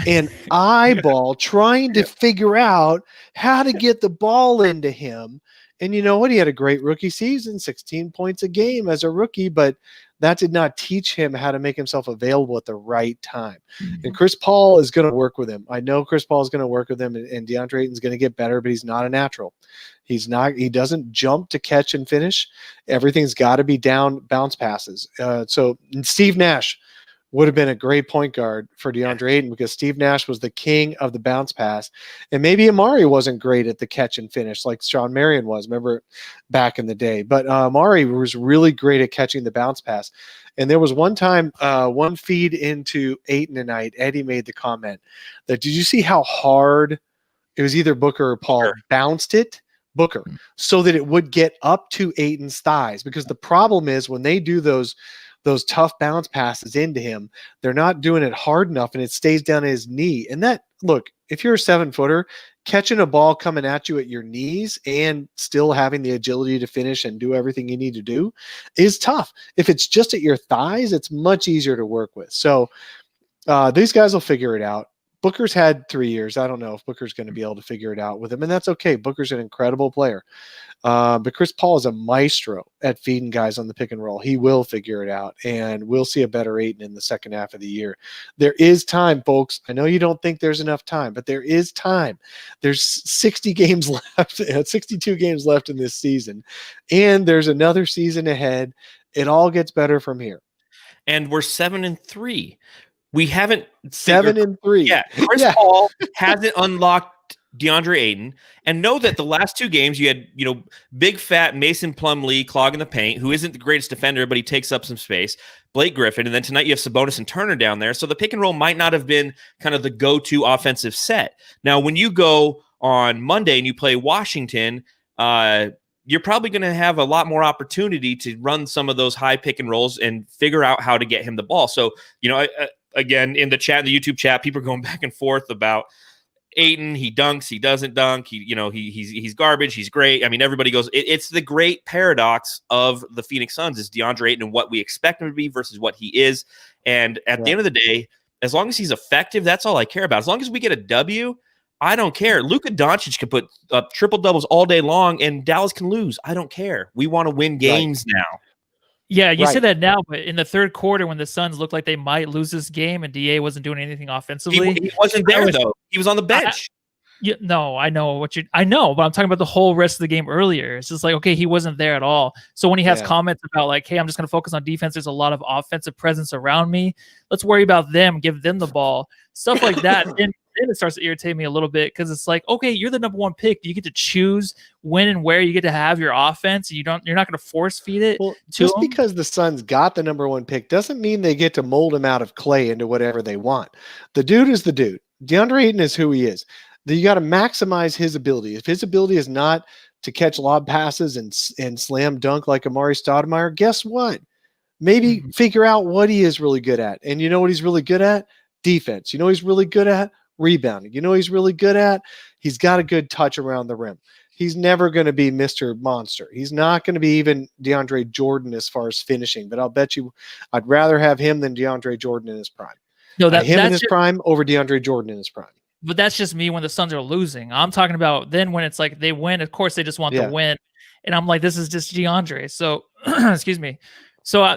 and eyeball trying to figure out how to get the ball into him. And you know what? He had a great rookie season, 16 points a game as a rookie, but that did not teach him how to make himself available at the right time. Mhm. And Chris Paul is going to work with him. I know Chris Paul is going to work with him, and DeAndre Ayton's going to get better, but he's not a natural. He doesn't jump to catch and finish. Everything's got to be down bounce passes. So Steve Nash would have been a great point guard for DeAndre Ayton, because Steve Nash was the king of the bounce pass. And maybe Amari wasn't great at the catch and finish like Sean Marion was, remember, back in the day. But Amari was really great at catching the bounce pass. And there was one time, one feed into Ayton tonight, Eddie made the comment that, did you see how hard it was? Either Booker or Paul bounced it, Booker, so that it would get up to Ayton's thighs. Because the problem is when they do those tough bounce passes into him, they're not doing it hard enough, and it stays down at his knee. And that, look, if you're a 7-footer, catching a ball coming at you at your knees and still having the agility to finish and do everything you need to do is tough. If it's just at your thighs, it's much easier to work with. So these guys will figure it out. Booker's had 3 years. I don't know if Booker's going to be able to figure it out with him, and that's okay. Booker's an incredible player. But Chris Paul is a maestro at feeding guys on the pick and roll. He will figure it out, and we'll see a better Ayton in the second half of the year. There is time, folks. I know you don't think there's enough time, but there is time. There's 60 games left, 62 games left in this season, and there's another season ahead. It all gets better from here. And we're 7-3. We haven't 7-3. Yeah, Chris Paul hasn't unlocked DeAndre Ayton. And know that the last 2 games you had, big fat Mason Plumlee clogging the paint, who isn't the greatest defender, but he takes up some space. Blake Griffin, and then tonight you have Sabonis and Turner down there. So the pick and roll might not have been kind of the go-to offensive set. Now, when you go on Monday and you play Washington, you're probably going to have a lot more opportunity to run some of those high pick and rolls and figure out how to get him the ball. So, again, in the chat, the YouTube chat, people are going back and forth about Ayton. He dunks, he doesn't dunk. He's garbage. He's great. I mean, everybody goes. It's the great paradox of the Phoenix Suns is DeAndre Ayton and what we expect him to be versus what he is. And at the end of the day, as long as he's effective, that's all I care about. As long as we get a W, I don't care. Luka Doncic can put up triple doubles all day long, and Dallas can lose. I don't care. We want to win games now. Yeah, you say that now, but in the third quarter, when the Suns looked like they might lose this game, and DA wasn't doing anything offensively, he wasn't there though. He was on the bench. I know but I'm talking about the whole rest of the game earlier. It's just like, okay, he wasn't there at all. So when he has comments about like, hey, I'm just going to focus on defense. There's a lot of offensive presence around me. Let's worry about them. Give them the ball. Stuff like that. Then it starts to irritate me a little bit because it's like, okay, you're the number 1 pick. You get to choose when and where you get to have your offense. You're not going to force feed it. Well, just because the Suns got the number 1 pick doesn't mean they get to mold him out of clay into whatever they want. The dude is the dude. DeAndre Ayton is who he is. You got to maximize his ability. If his ability is not to catch lob passes and slam dunk like Amari Stoudemire, guess what? Maybe figure out what he is really good at. And you know what he's really good at? Defense. You know what he's really good at? Rebounding. You know what he's really good at? He's got a good touch around the rim. He's never going to be Mr. Monster. He's not going to be even DeAndre Jordan as far as finishing, but I'll bet you I'd rather have him than DeAndre Jordan in his prime. No, him in his prime over DeAndre Jordan in his prime. But that's just me when the Suns are losing. I'm talking about then when it's like they win. Of course, they just want the win. And I'm like, this is just DeAndre. So, excuse me. So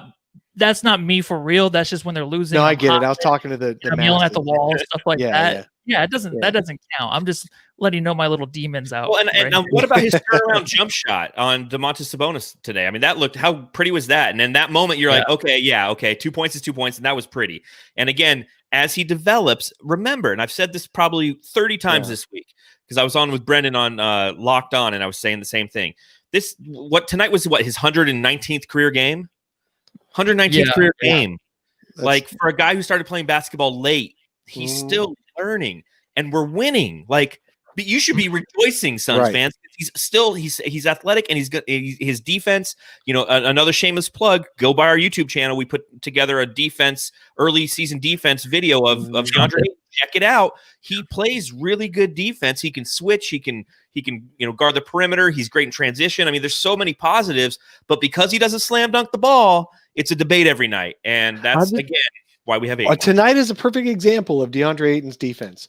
that's not me for real. That's just when they're losing. No, I get it. I was talking to the I'm yelling at the wall, stuff like that. Yeah, it doesn't. That doesn't count. I'm just letting you know my little demons out. Well, and what about his turnaround jump shot on Domantas Sabonis today? I mean, that looked, how pretty was that? And in that moment, you're like, okay, 2 points is 2 points, and that was pretty. And again, as he develops, remember, and I've said this probably 30 times this week because I was on with Brendan on Locked On, and I was saying the same thing. Tonight was his 119th career game, 119th career game. Like for a guy who started playing basketball late, he's still learning, and we're winning. Like, but you should be rejoicing, Suns fans. He's athletic, and he's good. His defense, another shameless plug. Go by our YouTube channel. We put together a early season defense video of DeAndre. Check it out. He plays really good defense. He can switch. He can guard the perimeter. He's great in transition. I mean, there's so many positives, but because he doesn't slam dunk the ball, it's a debate every night, and that's again why we have Ayton. Tonight is a perfect example of DeAndre Ayton's defense.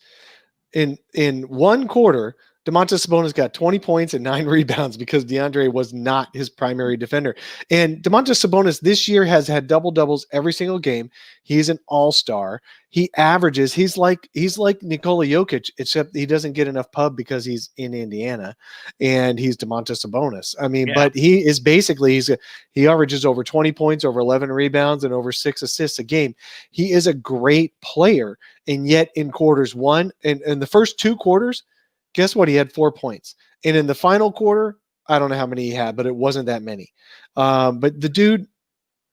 In one quarter, Domantas Sabonis got 20 points and 9 rebounds because DeAndre was not his primary defender. And Domantas Sabonis this year has had double-doubles every single game. He's an all-star. He averages, he's like Nikola Jokic, except he doesn't get enough pub because he's in Indiana and he's Domantas Sabonis. I mean, but he is basically, he averages over 20 points, over 11 rebounds, and over 6 assists a game. He is a great player. And yet in quarters one and in the first 2 quarters, guess what? He had 4 points. And in the final quarter, I don't know how many he had, but it wasn't that many. But the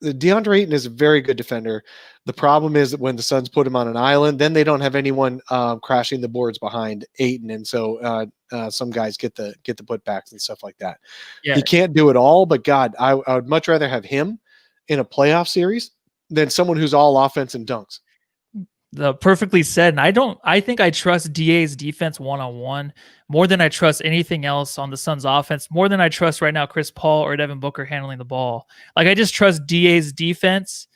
DeAndre Ayton is a very good defender. The problem is that when the Suns put him on an island, then they don't have anyone crashing the boards behind Ayton. And so some guys get the putbacks and stuff like that. Yeah. He can't do it all, but God, I would much rather have him in a playoff series than someone who's all offense and dunks. Perfectly said. And I think I trust DA's defense one-on-one more than I trust anything else on the Suns offense, more than I trust right now Chris Paul or Devin Booker handling the ball. Like, I just trust DA's defense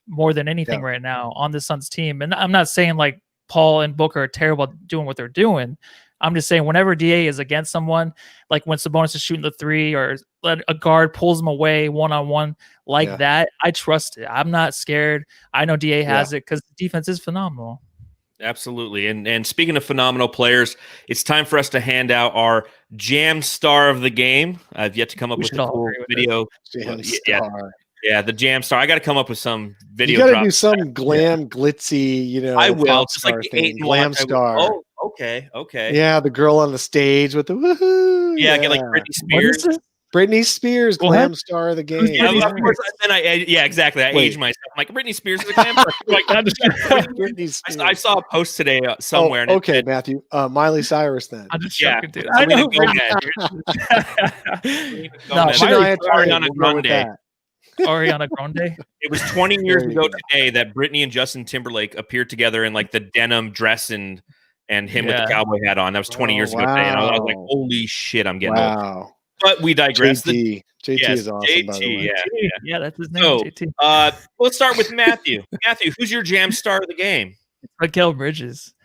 more than anything right now on the Suns team. And I'm not saying like Paul and Booker are terrible at doing what they're doing. I'm just saying whenever DA is against someone, like when Sabonis is shooting the 3 or a guard pulls him away one-on-one like that, I trust it. I'm not scared. I know DA has it because the defense is phenomenal. Absolutely. And speaking of phenomenal players, it's time for us to hand out our Jam Star of the game. I've yet to come up with a cool video. Yeah, the Jam Star. I got to come up with some video. You got to do some glam, glitzy, I will. Just like the glam star. Oh, okay. Yeah, the girl on the stage with the woohoo. Yeah, get like Britney Spears. Britney Spears, glam star of the game. Of course, then exactly. I aged myself. I'm like, Britney Spears is a glam star. Like, Britney Spears. I saw a post today somewhere. Okay, Matthew. Miley Cyrus then. I'm just joking, dude. I know. Ariana Grande. It was 20 years ago today that Britney and Justin Timberlake appeared together in like the denim dress and him with the cowboy hat on. That was 20 years ago today. And I was like, holy shit, I'm getting old. But we digress. JT is awesome, JT, by the way. Yeah, that's his name, so, JT. Let's start with Matthew. Matthew, who's your Jam Star of the game? Mikal Bridges.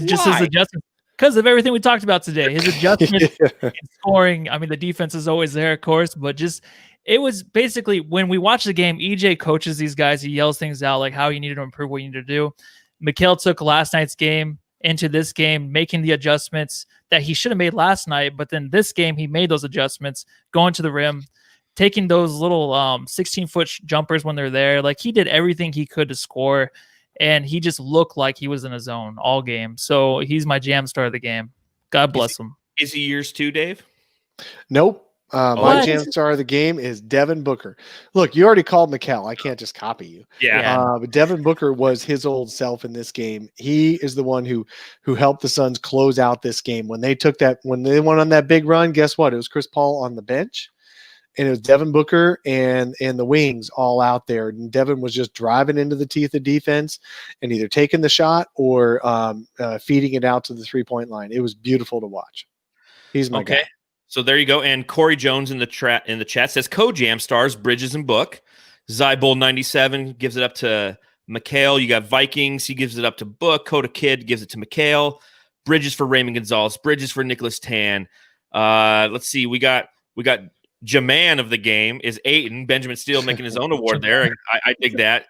Just his adjustment. Because of everything we talked about today. His adjustment in scoring. I mean, the defense is always there, of course, but just it was basically when we watch the game, EJ coaches these guys. He yells things out like how you need to improve, what you need to do. Mikal took last night's game into this game, making the adjustments that he should have made last night. But then this game, he made those adjustments, going to the rim, taking those little 16-foot jumpers when they're there. Like, he did everything he could to score, and he just looked like he was in a zone all game. So he's my Jam Star of the game. God bless him. Is he yours too, Dave? Nope. My Jam Star of the game is Devin Booker. Look, you already called Mikal. I can't just copy you. Yeah. But Devin Booker was his old self in this game. He is the one who helped the Suns close out this game. When they went on that big run, guess what? It was Chris Paul on the bench, and it was Devin Booker and the wings all out there. And Devin was just driving into the teeth of defense and either taking the shot or feeding it out to the 3-point line. It was beautiful to watch. He's my guy. So there you go. And Corey Jones in the chat says co-Jam Stars, Bridges and Book. Zybull97 gives it up to Mikal. You got Vikings. He gives it up to Book. Coda Kid gives it to Mikal. Bridges for Raymond Gonzalez. Bridges for Nicholas Tan. Let's see. We got Jaman of the game is Ayton. Benjamin Steele making his own award there. I dig that.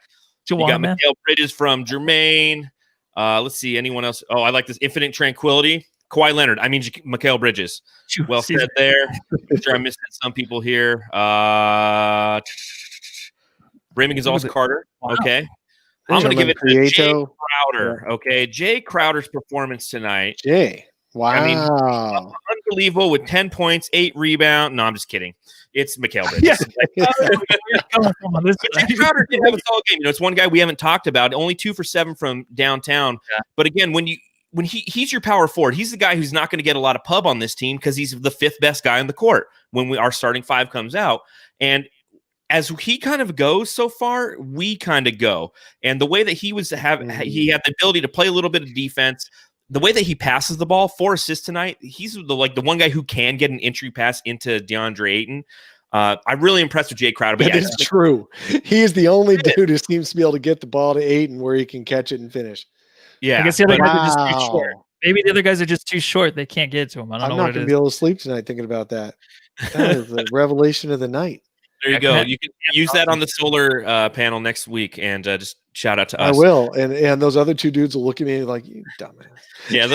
You got Mikal Bridges from Jermaine. Let's see. Anyone else? Oh, I like this. Infinite Tranquility. Kawhi Leonard. I mean, Mikal Bridges. Well said there. I'm sure I missed some people here. Raymond Gonzalez Carter. Okay. I'm going to give it to Jay Crowder. Okay. Jay Crowder's performance tonight. Wow. I mean, unbelievable with 10 points, 8 rebounds. No, I'm just kidding. It's Mikal Bridges. Jay Crowder did have a solid game. It's one guy we haven't talked about. Only 2 for 7 from downtown. Yeah. But again, when he's your power forward, he's the guy who's not going to get a lot of pub on this team because he's the 5th best guy on the court when our starting 5 comes out. And as he kind of goes so far, we kind of go. And the way that he he had the ability to play a little bit of defense. The way that he passes the ball, 4 assists tonight. He's the one guy who can get an entry pass into DeAndre Ayton. I'm really impressed with Jay Crowder. But that is true. He is the only dude who seems to be able to get the ball to Ayton where he can catch it and finish. Yeah, I guess the other guys are just too short. Maybe the other guys are just too short. They can't get to him. I don't I'm know not what it going to is. be able to sleep tonight thinking about that. That is the revelation of the night. There you Yeah, go. Matt- You can use that on the solar panel next week, and just shout out to I us. will. And those other two dudes will look at me like, you dumbass. Yeah.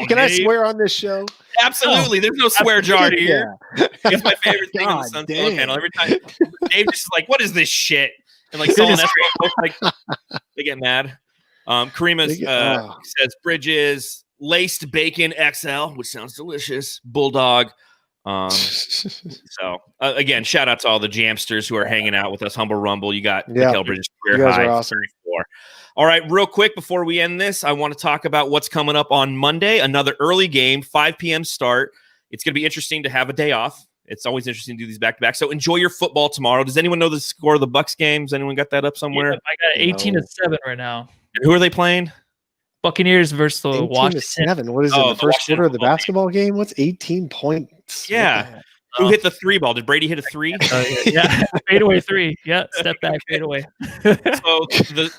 Can I swear on this show? Absolutely. There's no swear jar here. Yeah. It's my favorite thing on the God Sun solar damn. panel. Every time Dave just is like, "What is this shit?" And like Saul and Esther both like they get mad. Karima says Bridges laced bacon XL, which sounds delicious. Bulldog. So again, shout out to all the Jamsters who are hanging out with us. Humble Rumble. You got Mikal Bridges You career guys high. are awesome. 34. All right, real quick before we end this, I want to talk about what's coming up on Monday. Another early game, 5 p.m. start. It's going to be interesting to have a day off. It's always interesting to do these back-to-back. So enjoy your football tomorrow. Does anyone know the score of the Bucks games? Anyone got that up somewhere? Yeah, I got 18-7 right now. And who are they playing? Buccaneers versus the 18-7. What is it? The first quarter of the basketball game? What's 18 points? Yeah. Who hit the 3 ball? Did Brady hit a 3? Yeah, fadeaway 3. Yeah, step back, fadeaway. So the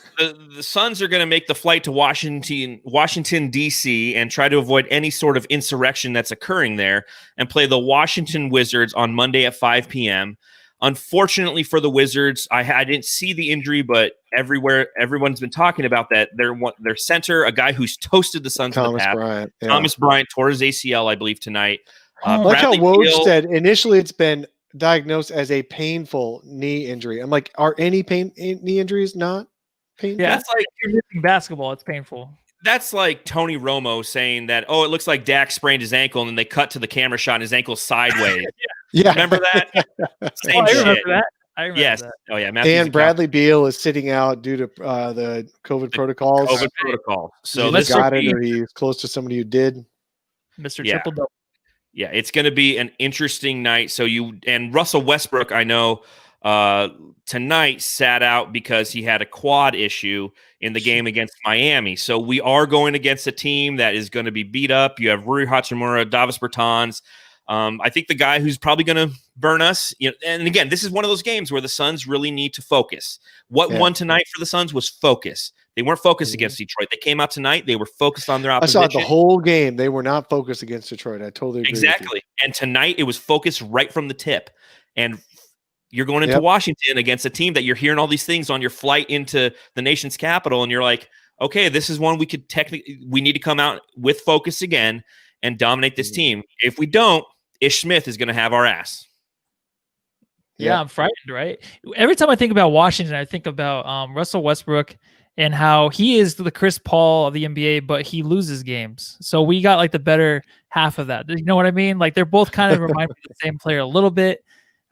Suns are going to make the flight to Washington D.C. and try to avoid any sort of insurrection that's occurring there, and play the Washington Wizards on Monday at 5 p.m. Unfortunately for the Wizards, I didn't see the injury, but everyone's been talking about that. Their center, a guy who's toasted the Suns in the past, Bryant. Yeah. Thomas Bryant, tore his ACL, I believe, tonight. Like how Bradley Woj Beal- said, initially it's been diagnosed as a painful knee injury. I'm like, are any knee injuries not painful? Yeah, That's like if you're missing basketball, it's painful. That's like Tony Romo saying that, it looks like Dak sprained his ankle, and then they cut to the camera shot and his ankle's sideways. Yeah. Remember that? Same I shit. remember that. I remember Yes. that. Oh, yeah. Matthews And Bradley Beal is sitting out due to the COVID protocols. COVID protocol. So He this got will it, be, or he's close to somebody who did. Mr. Yeah. Triple Double. yeah, it's going to be an interesting night. So Russell Westbrook, I know, tonight sat out because he had a quad issue in the game against Miami. So we are going against a team that is going to be beat up. You have Rui Hachimura, Davis Bertans. I think the guy who's probably going to burn us, and again, this is one of those games where the Suns really need to focus. What won tonight for the Suns was focus. They weren't focused against Detroit. They came out tonight. They were focused on their I opposition. saw it the whole game. They were not focused against Detroit. I totally agree. Exactly. And tonight it was focused right from the tip. And you're going into Washington against a team that you're hearing all these things on your flight into the nation's capital. And you're like, okay, this is one we need to come out with focus again and dominate this team. If we don't, Ish Smith is going to have our ass. Yeah, I'm frightened, right? Every time I think about Washington, I think about Russell Westbrook and how he is the Chris Paul of the NBA, but he loses games. So we got like the better half of that. You know what I mean? Like they're both kind of remind me of the same player a little bit.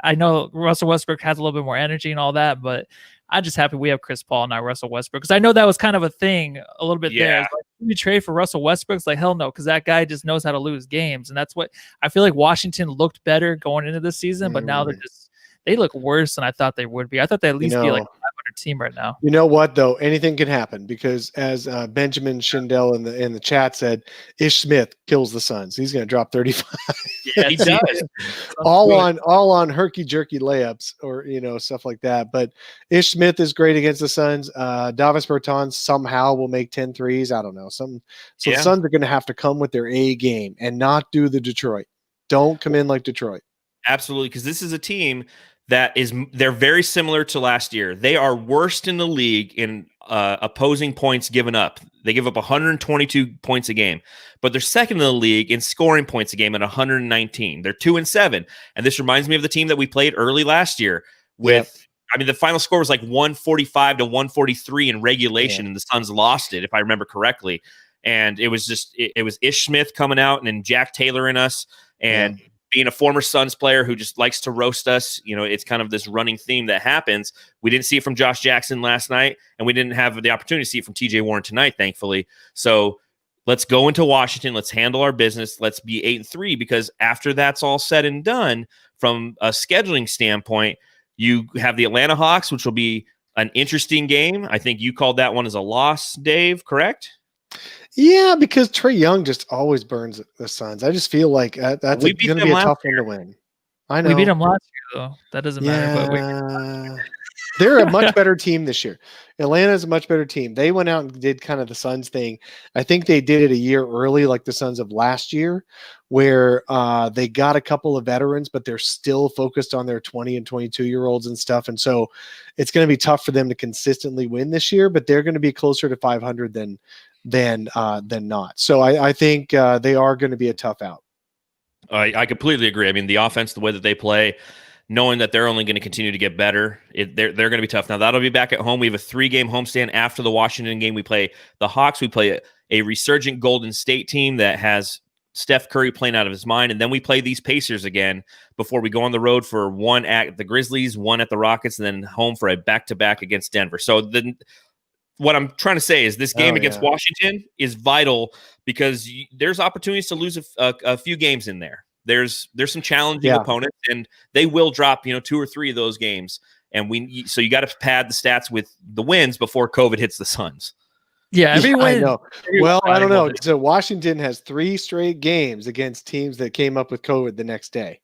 I know Russell Westbrook has a little bit more energy and all that, but I'm just happy we have Chris Paul, not Russell Westbrook. Because I know that was kind of a thing a little bit there. It's like, can we trade for Russell Westbrook? It's like, hell no, because that guy just knows how to lose games. And that's what I feel like Washington looked better going into this season, but now they look worse than I thought they would be. I thought they'd at least be like a 500 team right now. You know what, though? Anything can happen because as Benjamin Schindel in the chat said, Ish Smith kills the Suns. He's going to drop 35. Yeah, he does. all on herky jerky layups or stuff like that. But Ish Smith is great against the Suns. Davis Bertans somehow will make 10 threes. I don't know. The Suns are going to have to come with their A game and not do the Detroit. Don't come in like Detroit. Absolutely, because this is a team they're very similar to last year. They are worst in the league in opposing points given up. They give up 122 points a game, but they're second in the league in scoring points a game at 119. They're 2-7. And this reminds me of the team that we played early last year with, the final score was like 145 to 143 in regulation, and the Suns lost it, if I remember correctly. And it was just, it was Ish Smith coming out and then Jack Taylor in us. And being a former Suns player who just likes to roast us, it's kind of this running theme that happens. We didn't see it from Josh Jackson last night, and we didn't have the opportunity to see it from TJ Warren tonight, thankfully. So let's go into Washington. Let's handle our business. Let's be 8-3, because after that's all said and done, from a scheduling standpoint, you have the Atlanta Hawks, which will be an interesting game. I think you called that one as a loss, Dave, correct? Yeah, because Trae Young just always burns the Suns. I just feel like that's going to be a tough one to win. I know. We beat them last year, though. That doesn't matter. But They're a much better team this year. Atlanta's a much better team. They went out and did kind of the Suns thing. I think they did it a year early, like the Suns of last year, where they got a couple of veterans, but they're still focused on their 20 and 22-year-olds and stuff. And so it's going to be tough for them to consistently win this year, but they're going to be closer to 500 than not. So I think they are going to be a tough out. I completely agree. I mean, the offense, the way that they play, knowing that they're only going to continue to get better, they're going to be tough. Now, that'll be back at home. We have a 3-game homestand after the Washington game. We play the Hawks. We play a resurgent Golden State team that has Steph Curry playing out of his mind. And then we play these Pacers again before we go on the road for one at the Grizzlies, one at the Rockets, and then home for a back-to-back against Denver. So what I'm trying to say is this game against Washington is vital because there's opportunities to lose a few games in there. There's some challenging opponents, and they will drop 2 or 3 of those games. And so you got to pad the stats with the wins before COVID hits the Suns. Yeah, every win. I know. Well, I don't know. So Washington has 3 straight games against teams that came up with COVID the next day.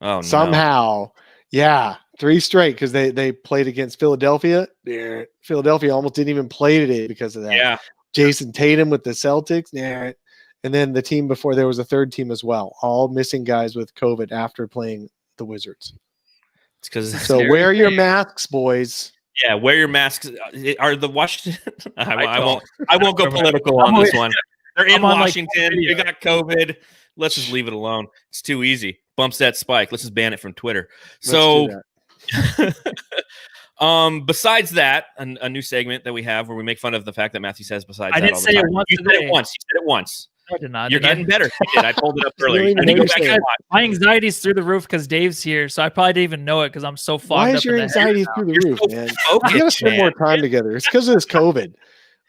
Oh, no. Somehow, 3 straight because they played against Philadelphia. Philadelphia almost didn't even play today because of that. Yeah. Jason Tatum with the Celtics. And then the team before, there was a 3rd team as well, all missing guys with COVID after playing the Wizards. It's because so wear your masks, boys. Yeah, wear your masks. Are the Washington? I won't go political on this one. They're in Washington. They got COVID. Let's just leave it alone. It's too easy. Bumps that spike. Let's just ban it from Twitter. Besides that, a new segment that we have where we make fun of the fact that Matthew says besides I that didn't all the say time. it once. You said it once. You said it once. I did not. You're getting better. You did. I pulled it up earlier. My anxiety's through the roof because Dave's here, so I probably didn't even know it because I'm so fogged up. Why is your anxiety through the roof, man? Focused, we gotta spend more time together. It's because of this COVID.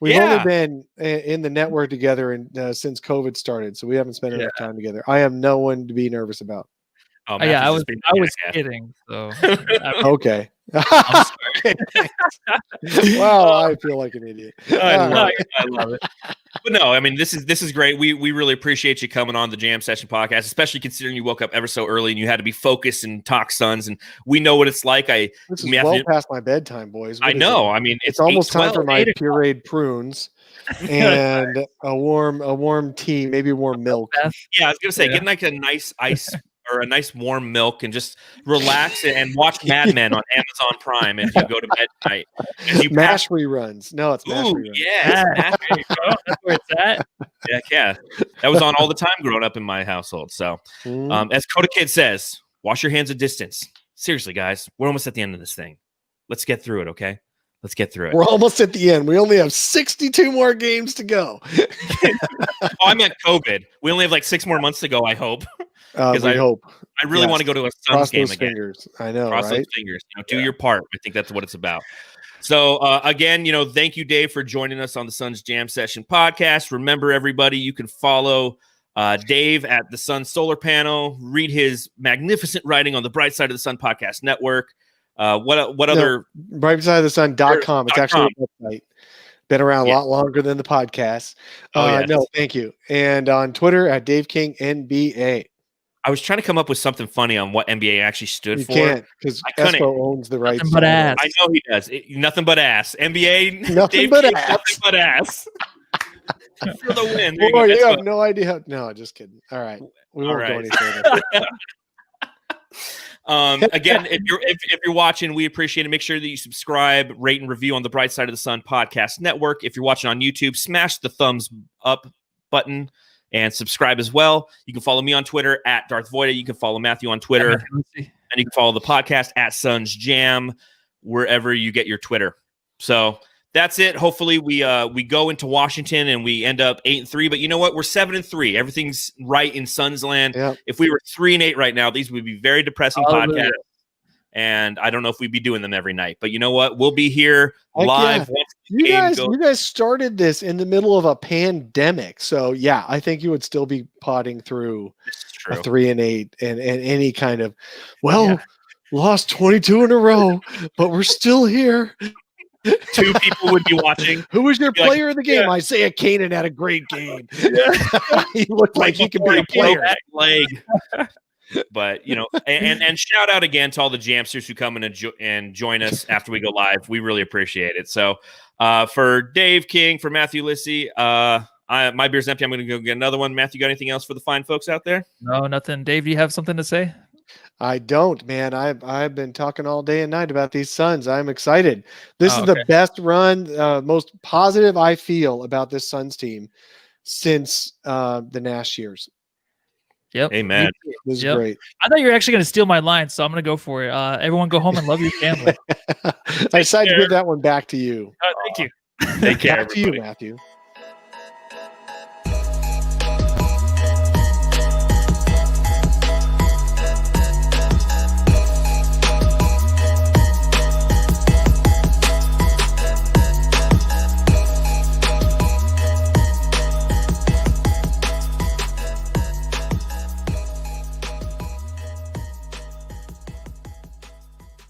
We've only been in the network together since COVID started, so we haven't spent enough time together. I have no one to be nervous about. I was kidding. So okay. Okay. Wow, I feel like an idiot. I love it. But no, I mean this is great. We really appreciate you coming on the Jam Session podcast, especially considering you woke up ever so early and you had to be focused and talk Suns. And we know what it's like. This is well past my bedtime, boys. I know. I mean, it's almost time for my pureed prunes and a warm tea, maybe warm milk. Yeah, I was gonna say, getting like a nice ice. Or a nice warm milk and just relax and watch Mad Men on Amazon Prime as you go to bed tonight. MASH reruns. No, it's MASH reruns. Yeah, that's where it's at. Yeah. That was on all the time growing up in my household. So, as Coda Kid says, wash your hands at distance. Seriously, guys, we're almost at the end of this thing. Let's get through it, okay? Let's get through it. We're almost at the end. We only have 62 more games to go. I meant COVID. We only have like 6 more months to go, I hope. I hope. I really want to go to a Suns game again. Fingers. I know, Cross those fingers. Do your part. I think that's what it's about. So, again, thank you, Dave, for joining us on the Suns Jam Session podcast. Remember, everybody, you can follow Dave at the Sun Solar Panel. Read his magnificent writing on the Bright Side of the Sun podcast network. What other? BrightSideOfTheSun.com. It's actually a website. Been around a lot longer than the podcast. No, thank you. And on Twitter at Dave King NBA. I was trying to come up with something funny on what NBA actually stood for. You can't, because Espo owns the rights. Nothing but ass. I know he does. Nothing but ass. NBA. Nothing Dave but King, ass. Nothing but ass. For the win. You have no idea. No, just kidding. All right. We won't go any further. Again, if you're watching, we appreciate it. Make sure that you subscribe, rate, and review on the Bright Side of the Sun podcast network. If you're watching on YouTube, smash the thumbs up button and subscribe as well. You can follow me on Twitter at Darth Voida. You can follow Matthew on Twitter, and you can follow the podcast at Suns Jam, wherever you get your Twitter. So that's it. Hopefully we go into Washington and we end up 8-3. But you know what? We're 7-3. Everything's right in Suns land. Yep. If we were 3-8 right now, these would be very depressing podcasts. And I don't know if we'd be doing them every night. But you know what? We'll be here live. Yeah. You guys started this in the middle of a pandemic. So, yeah, I think you would still be potting through a 3-8 and any kind of, lost 22 in a row, but we're still here. 2 people would be watching. Who was your player of the game? Isaiah Kanan had a great game. He looked like he could be a player. Leg. But and shout out again to all the Jamsters who come in and join us after we go live. We really appreciate it. So for Dave King, for Matthew Lissy, my beer's empty. I'm going to go get another one. Matthew, got anything else for the fine folks out there? No, nothing. Dave, do you have something to say? I don't, man. I've been talking all day and night about these Suns. I'm excited. This is the best run, most positive I feel about this Suns team since the Nash years. Yep. Amen. This is great. I thought you were actually going to steal my line, so I'm going to go for it. Everyone go home and love your family. I decided to give that one back to you. Thank you. Take care. Back to you, Matthew.